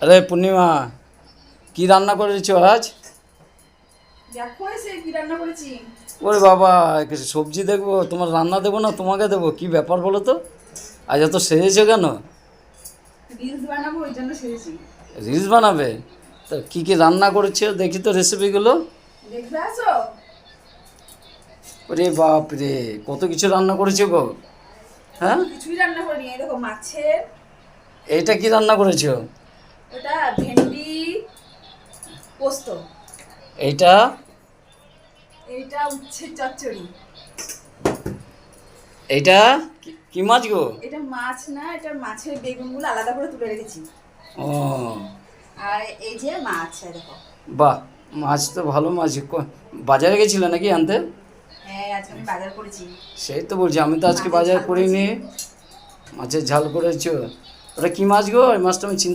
আরে পূর্ণিমা, কি রান্না করেছো আজ? দেখো সে কি রান্না করেছি। ওরে বাবা, কিছু সবজি দেখবো, তোমার রান্না দেবো না তোমাকে দেবো? কি ব্যাপার বলো তো, আজ এত সেজেছো কেন? রিলস বানাবো ওই জন্য সেরেছি। রিলস বানাবে? তো কি কি রান্না করেছো দেখি তো রেসিপিগুলো। দেখবে আসো। ওরে বাপ রে, কত কিছু রান্না করেছো গো। হ্যাঁ, কিছুই রান্না করিনি, এই দেখো মাছের এইটা কি রান্না করেছো? ওটা ভেন্ডি পোস্ত, এইটা? এইটা উচ্ছে চচ্চড়ি। এইটা কি মাছ গো? এটা মাছ না, এটা মাছের বেগুনগুলো আলাদা করে তুলে রেখেছি। ও, আর এই যে মাছ, এই দেখো। বাহ, মাছ তো ভালো মাছ। বাজারে গেছিলে নাকি আনতে? হ্যাঁ, আজকে আমি বাজার করেছি। সেই তো বলছি, আমি তো আজকে মাছের বাজার ঝাল করেছি। করিনি। মাছের ঝাল করেছো? ওটা কি মাছ গো? ওই মাছটা আমি চিনতে